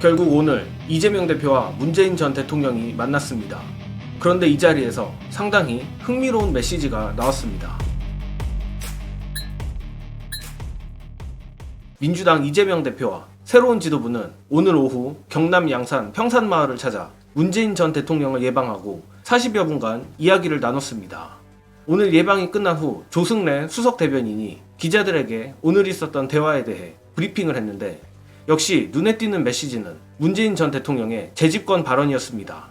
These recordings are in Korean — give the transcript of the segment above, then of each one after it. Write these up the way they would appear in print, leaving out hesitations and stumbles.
결국 오늘 이재명 대표와 문재인 전 대통령이 만났습니다. 그런데 이 자리에서 상당히 흥미로운 메시지가 나왔습니다. 민주당 이재명 대표와 새로운 지도부는 오늘 오후 경남 양산 평산마을을 찾아 문재인 전 대통령을 예방하고 40여 분간 이야기를 나눴습니다. 오늘 예방이 끝난 후 조승래 수석 대변인이 기자들에게 오늘 있었던 대화에 대해 브리핑을 했는데 역시 눈에 띄는 메시지는 문재인 전 대통령의 재집권 발언이었습니다.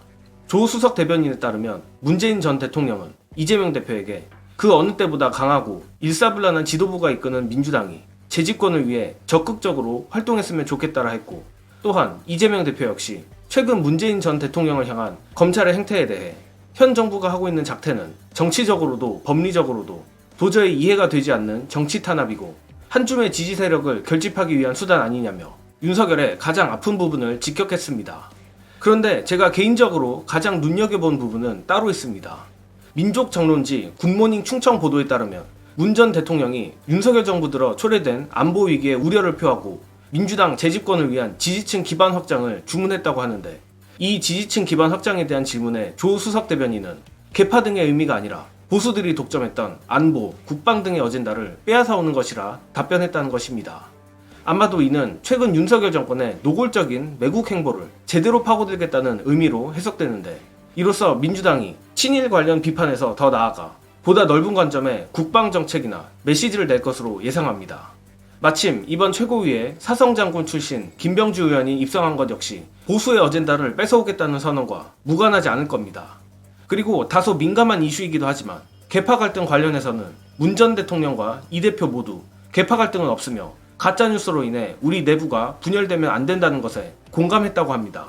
조 수석 대변인에 따르면 문재인 전 대통령은 이재명 대표에게 그 어느 때보다 강하고 일사불란한 지도부가 이끄는 민주당이 재집권을 위해 적극적으로 활동했으면 좋겠다라 했고, 또한 이재명 대표 역시 최근 문재인 전 대통령을 향한 검찰의 행태에 대해 현 정부가 하고 있는 작태는 정치적으로도 법리적으로도 도저히 이해가 되지 않는 정치 탄압이고 한 줌의 지지 세력을 결집하기 위한 수단 아니냐며 윤석열의 가장 아픈 부분을 직격했습니다. 그런데 제가 개인적으로 가장 눈여겨본 부분은 따로 있습니다. 민족 정론지 굿모닝 충청 보도에 따르면 문 전 대통령이 윤석열 정부 들어 초래된 안보 위기에 우려를 표하고 민주당 재집권을 위한 지지층 기반 확장을 주문했다고 하는데, 이 지지층 기반 확장에 대한 질문에 조 수석 대변인은 개파 등의 의미가 아니라 보수들이 독점했던 안보, 국방 등의 어젠다를 빼앗아오는 것이라 답변했다는 것입니다. 아마도 이는 최근 윤석열 정권의 노골적인 매국 행보를 제대로 파고들겠다는 의미로 해석되는데, 이로써 민주당이 친일 관련 비판에서 더 나아가 보다 넓은 관점의 국방정책이나 메시지를 낼 것으로 예상합니다. 마침 이번 최고위에 사성장군 출신 김병주 의원이 입성한 것 역시 보수의 어젠다를 뺏어오겠다는 선언과 무관하지 않을 겁니다. 그리고 다소 민감한 이슈이기도 하지만 계파 갈등 관련해서는 문 전 대통령과 이 대표 모두 계파 갈등은 없으며 가짜뉴스로 인해 우리 내부가 분열되면 안 된다는 것에 공감했다고 합니다.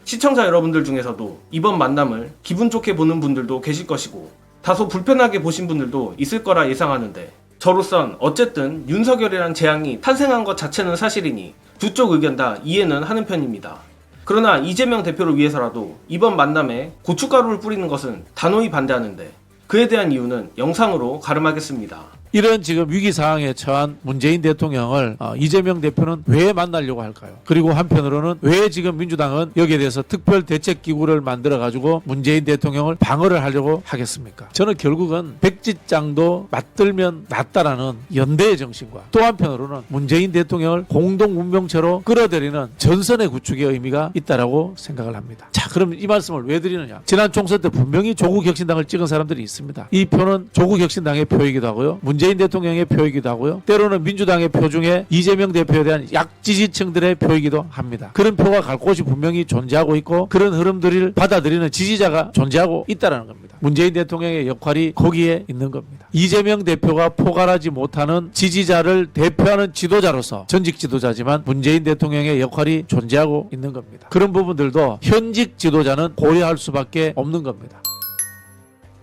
시청자 여러분들 중에서도 이번 만남을 기분 좋게 보는 분들도 계실 것이고 다소 불편하게 보신 분들도 있을 거라 예상하는데, 저로선 어쨌든 윤석열이란 재앙이 탄생한 것 자체는 사실이니 두 쪽 의견 다 이해는 하는 편입니다. 그러나 이재명 대표를 위해서라도 이번 만남에 고춧가루를 뿌리는 것은 단호히 반대하는데, 그에 대한 이유는 영상으로 가름하겠습니다. 이런 지금 위기 상황에 처한 문재인 대통령을 이재명 대표는 왜 만나려고 할까요? 그리고 한편으로는 왜 지금 민주당은 여기에 대해서 특별 대책 기구를 만들어 가지고 문재인 대통령을 방어를 하려고 하겠습니까? 저는 결국은 백지장도 맞들면 낫다라는 연대의 정신과 또 한편으로는 문재인 대통령을 공동 운명체로 끌어들이는 전선의 구축의 의미가 있다라고 생각을 합니다. 자, 그럼 이 말씀을 왜 드리느냐? 지난 총선 때 분명히 조국혁신당을 찍은 사람들이 있습니다. 이 표는 조국혁신당의 표이기도 하고요, 문재인 대통령의 표이기도 하고요, 때로는 민주당의 표 중에 이재명 대표에 대한 약지지층들의 표이기도 합니다. 그런 표가 갈 곳이 분명히 존재하고 있고 그런 흐름들을 받아들이는 지지자가 존재하고 있다는 겁니다. 문재인 대통령의 역할이 거기에 있는 겁니다. 이재명 대표가 포괄하지 못하는 지지자를 대표하는 지도자로서 전직 지도자지만 문재인 대통령의 역할이 존재하고 있는 겁니다. 그런 부분들도 현직 지도자는 고려할 수밖에 없는 겁니다.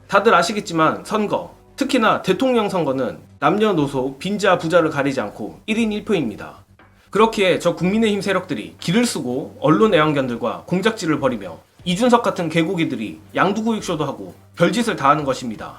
다들 아시겠지만 선거, 특히나 대통령 선거는 남녀노소, 빈자, 부자를 가리지 않고 1인 1표입니다. 그렇기에 저 국민의힘 세력들이 기를 쓰고 언론 애완견들과 공작질을 벌이며 이준석 같은 개고기들이 양두구육쇼도 하고 별짓을 다 하는 것입니다.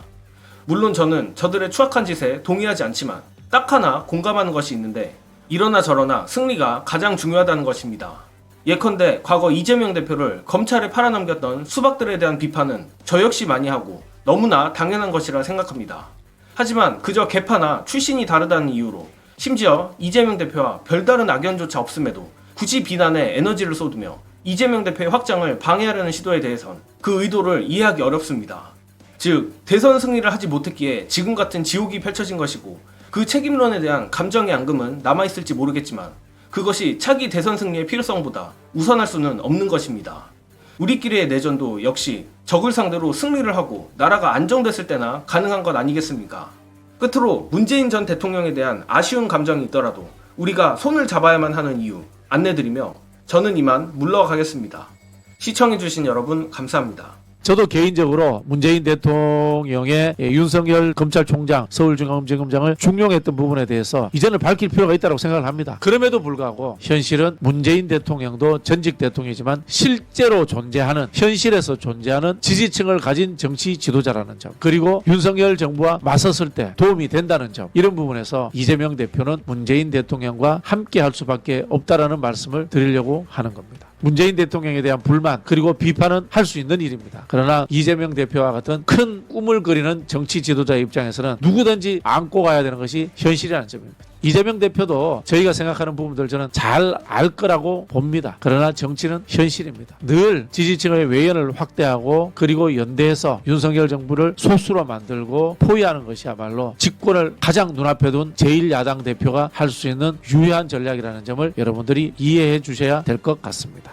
물론 저는 저들의 추악한 짓에 동의하지 않지만 딱 하나 공감하는 것이 있는데, 이러나 저러나 승리가 가장 중요하다는 것입니다. 예컨대 과거 이재명 대표를 검찰에 팔아넘겼던 수박들에 대한 비판은 저 역시 많이 하고 너무나 당연한 것이라 생각합니다. 하지만 그저 계파나 출신이 다르다는 이유로 심지어 이재명 대표와 별다른 악연조차 없음에도 굳이 비난에 에너지를 쏟으며 이재명 대표의 확장을 방해하려는 시도에 대해선 그 의도를 이해하기 어렵습니다. 즉, 대선 승리를 하지 못했기에 지금 같은 지옥이 펼쳐진 것이고 그 책임론에 대한 감정의 앙금은 남아있을지 모르겠지만 그것이 차기 대선 승리의 필요성보다 우선할 수는 없는 것입니다. 우리끼리의 내전도 역시 적을 상대로 승리를 하고 나라가 안정됐을 때나 가능한 것 아니겠습니까? 끝으로 문재인 전 대통령에 대한 아쉬운 감정이 있더라도 우리가 손을 잡아야만 하는 이유 안내드리며 저는 이만 물러가겠습니다. 시청해주신 여러분 감사합니다. 저도 개인적으로 문재인 대통령의 윤석열 검찰총장, 서울중앙지검장을 중용했던 부분에 대해서 이전을 밝힐 필요가 있다고 생각을 합니다. 그럼에도 불구하고 현실은 문재인 대통령도 전직 대통령이지만 실제로 존재하는, 현실에서 존재하는 지지층을 가진 정치 지도자라는 점, 그리고 윤석열 정부와 맞섰을 때 도움이 된다는 점, 이런 부분에서 이재명 대표는 문재인 대통령과 함께 할 수밖에 없다라는 말씀을 드리려고 하는 겁니다. 문재인 대통령에 대한 불만 그리고 비판은 할 수 있는 일입니다. 그러나 이재명 대표와 같은 큰 꿈을 그리는 정치 지도자의 입장에서는 누구든지 안고 가야 되는 것이 현실이라는 점입니다. 이재명 대표도 저희가 생각하는 부분들 저는 잘 알 거라고 봅니다. 그러나 정치는 현실입니다. 늘 지지층의 외연을 확대하고 그리고 연대해서 윤석열 정부를 소수로 만들고 포위하는 것이야말로 집권을 가장 눈앞에 둔 제1야당 대표가 할 수 있는 유효한 전략이라는 점을 여러분들이 이해해 주셔야 될 것 같습니다.